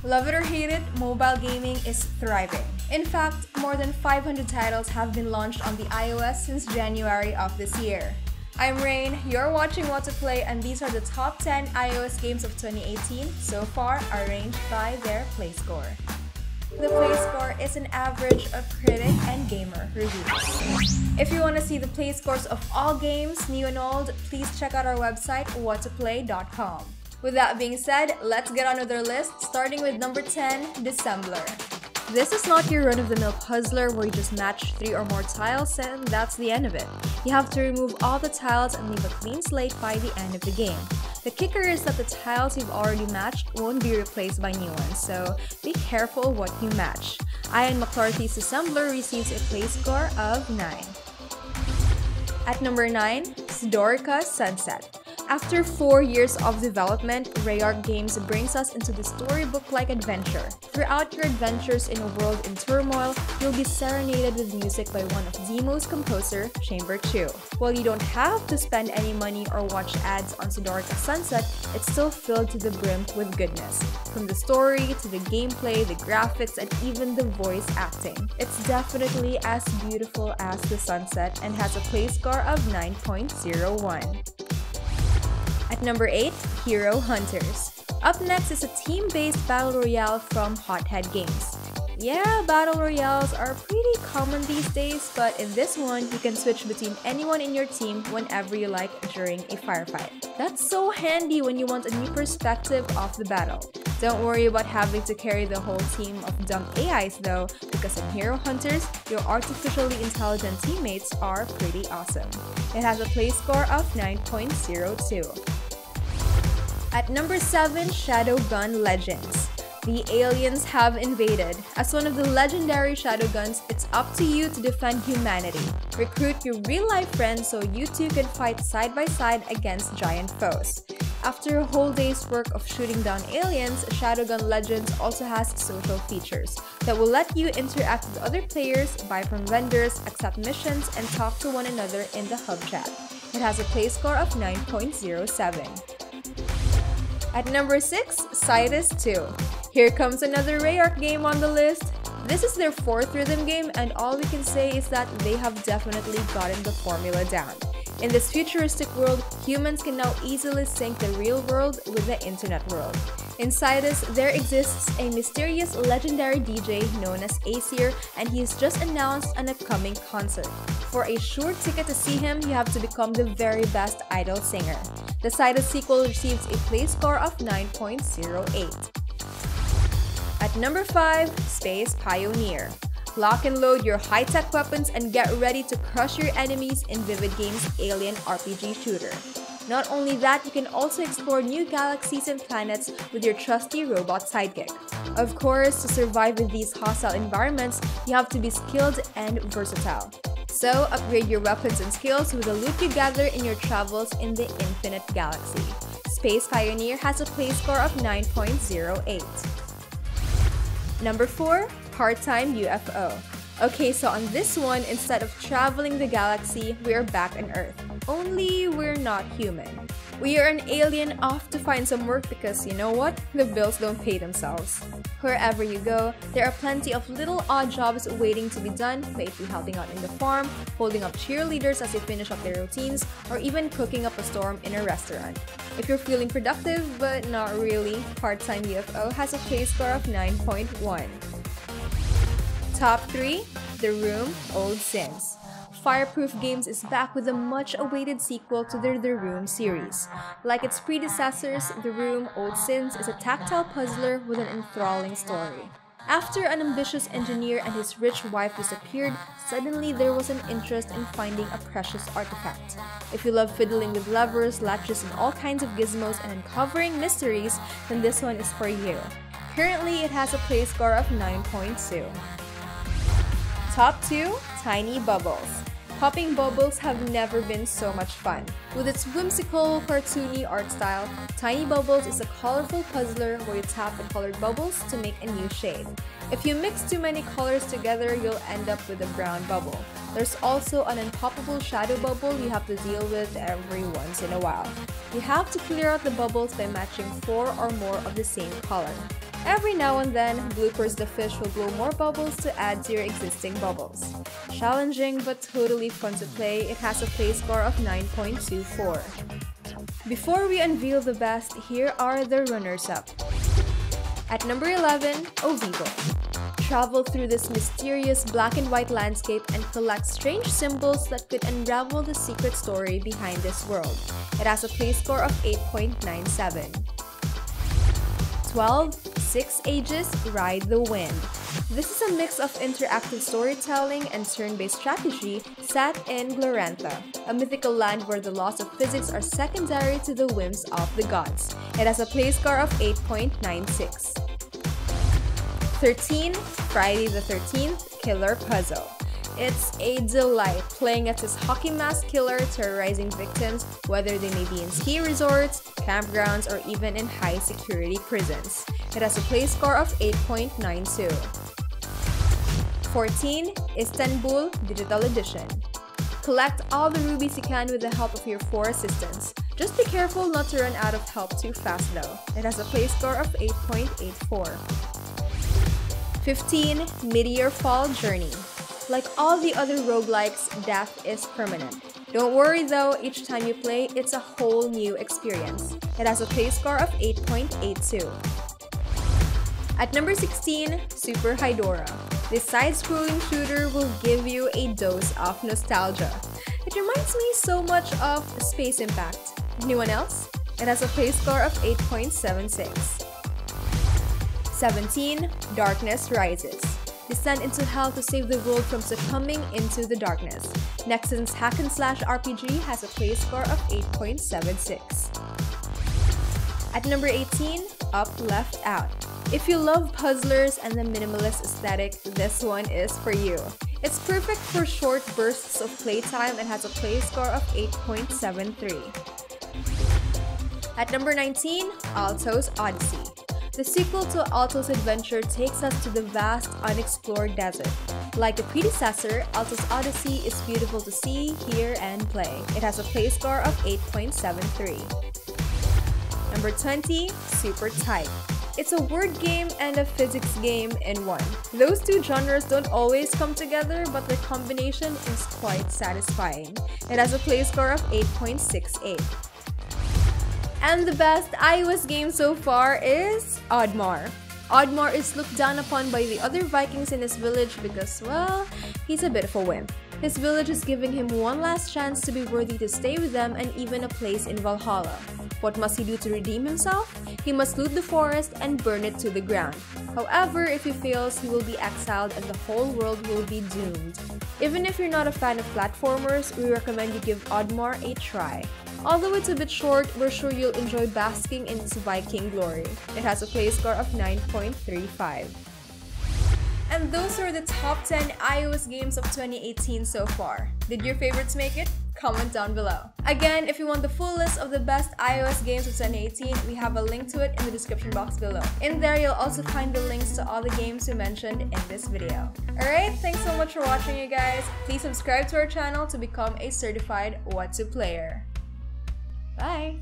Love it or hate it, mobile gaming is thriving. In fact, more than 500 titles have been launched on the iOS since January of this year. I'm Rain, you're watching What to Play, and these are the top 10 iOS games of 2018 so far arranged by their Play Score. The Play Score is an average of critic and gamer reviews. If you want to see the Play Scores of all games, new and old, please check out our website, whattoplay.com. With that being said, let's get on with our list, starting with number 10, Dissembler. This is not your run-of-the-mill puzzler where you just match 3 or more tiles and that's the end of it. You have to remove all the tiles and leave a clean slate by the end of the game. The kicker is that the tiles you've already matched won't be replaced by new ones, so be careful what you match. Ian McCarthy's Dissembler receives a Play Score of 9. At number 9, Sdorica Sunset. After 4 years of development, Rayark Games brings us into the storybook-like adventure. Throughout your adventures in a world in turmoil, you'll be serenaded with music by one of Zemo's composer, Chamber 2. While you don't have to spend any money or watch ads on Sdorica Sunset, it's still filled to the brim with goodness. From the story to the gameplay, the graphics, and even the voice acting. It's definitely as beautiful as the sunset and has a Play Score of 9.01. At number 8, Hero Hunters. Up next is a team-based battle royale from Hothead Games. Yeah, battle royales are pretty common these days, but in this one, you can switch between anyone in your team whenever you like during a firefight. That's so handy when you want a new perspective of the battle. Don't worry about having to carry the whole team of dumb AIs though, because in Hero Hunters, your artificially intelligent teammates are pretty awesome. It has a Play Score of 9.02. At number 7, Shadowgun Legends. The aliens have invaded. As one of the legendary Shadowguns, it's up to you to defend humanity. Recruit your real-life friends so you two can fight side by side against giant foes. After a whole day's work of shooting down aliens, Shadowgun Legends also has social features that will let you interact with other players, buy from vendors, accept missions, and talk to one another in the hub chat. It has a Play Score of 9.07. At number 6, Cytus 2. Here comes another Rayark game on the list. This is their 4th rhythm game, and all we can say is that they have definitely gotten the formula down. In this futuristic world, humans can now easily sync the real world with the internet world. In Cytus, there exists a mysterious legendary DJ known as Aesir, and he's just announced an upcoming concert. For a sure ticket to see him, you have to become the very best idol singer. The Cytus sequel receives a Play Score of 9.08. At number 5, Space Pioneer. Lock and load your high-tech weapons and get ready to crush your enemies in Vivid Games' Alien RPG shooter. Not only that, you can also explore new galaxies and planets with your trusty robot sidekick. Of course, to survive in these hostile environments, you have to be skilled and versatile. So, upgrade your weapons and skills with the loot you gather in your travels in the infinite galaxy. Space Pioneer has a Play Score of 9.08. Number 4, Time UFO. Okay, so on this one, instead of traveling the galaxy, we are back on Earth. Only we're not human. We are an alien off to find some work because, you know what? The bills don't pay themselves. Wherever you go, there are plenty of little odd jobs waiting to be done, may it be helping out in the farm, holding up cheerleaders as they finish up their routines, or even cooking up a storm in a restaurant. If you're feeling productive, but not really, Part-Time UFO has a Play Score of 9.1. Top 3, The Room, Old Sins. Fireproof Games is back with a much-awaited sequel to their The Room series. Like its predecessors, The Room, Old Sins is a tactile puzzler with an enthralling story. After an ambitious engineer and his rich wife disappeared, suddenly there was an interest in finding a precious artifact. If you love fiddling with levers, latches, and all kinds of gizmos and uncovering mysteries, then this one is for you. Currently, it has a Play Score of 9.2. Top 2, Tiny Bubbles. Popping bubbles have never been so much fun. With its whimsical, cartoony art style, Tiny Bubbles is a colorful puzzler where you tap the colored bubbles to make a new shade. If you mix too many colors together, you'll end up with a brown bubble. There's also an unpoppable shadow bubble you have to deal with every once in a while. You have to clear out the bubbles by matching 4 or more of the same color. Every now and then, bloopers the fish will blow more bubbles to add to your existing bubbles. Challenging but totally fun to play, it has a play score of 9.24. Before we unveil the best, here are the runners-up. At number 11, Ovivo. Travel through this mysterious black and white landscape and collect strange symbols that could unravel the secret story behind this world. It has a play score of 8.97. 12. Six Ages Ride the Wind. This is a mix of interactive storytelling and turn-based strategy set in Glorantha, a mythical land where the laws of physics are secondary to the whims of the gods. It has a play score of 8.96. 13. Friday the 13th Killer Puzzle. It's a delight playing as this hockey mask killer terrorizing victims, whether they may be in ski resorts, campgrounds, or even in high-security prisons. It has a play score of 8.92. 14. Istanbul Digital Edition. Collect all the rubies you can with the help of your 4 assistants. Just be careful not to run out of help too fast though. It has a play score of 8.84. 15. Meteorfall Journey. Like all the other roguelikes, death is permanent. Don't worry though, each time you play, it's a whole new experience. It has a play score of 8.82. At number 16, Super Hydorah. This side-scrolling shooter will give you a dose of nostalgia. It reminds me so much of Space Impact. Anyone else? It has a play score of 8.76. 17. Darkness Rises. Descend into hell to save the world from succumbing into the darkness. Nexon's hack-and-slash RPG has a play score of 8.76. At number 18, Up Left Out. If you love puzzlers and the minimalist aesthetic, this one is for you. It's perfect for short bursts of playtime and has a play score of 8.73. At number 19, Alto's Odyssey. The sequel to Alto's adventure takes us to the vast, unexplored desert. Like the predecessor, Alto's Odyssey is beautiful to see, hear, and play. It has a play score of 8.73. Number 20, Super Type. It's a word game and a physics game in one. Those two genres don't always come together, but their combination is quite satisfying. It has a play score of 8.68. And the best iOS game so far is Oddmar. Oddmar is looked down upon by the other Vikings in his village because, well, he's a bit of a wimp. His village is giving him one last chance to be worthy to stay with them and even a place in Valhalla. What must he do to redeem himself? He must loot the forest and burn it to the ground. However, if he fails, he will be exiled and the whole world will be doomed. Even if you're not a fan of platformers, we recommend you give Oddmar a try. Although it's a bit short, we're sure you'll enjoy basking in its Viking glory. It has a play score of 9.35. And those are the top 10 iOS games of 2018 so far. Did your favorites make it? Comment down below. Again, if you want the full list of the best iOS games of 2018, we have a link to it in the description box below. In there, you'll also find the links to all the games we mentioned in this video. Alright, thanks so much for watching, you guys. Please subscribe to our channel to become a certified What To Player. Bye!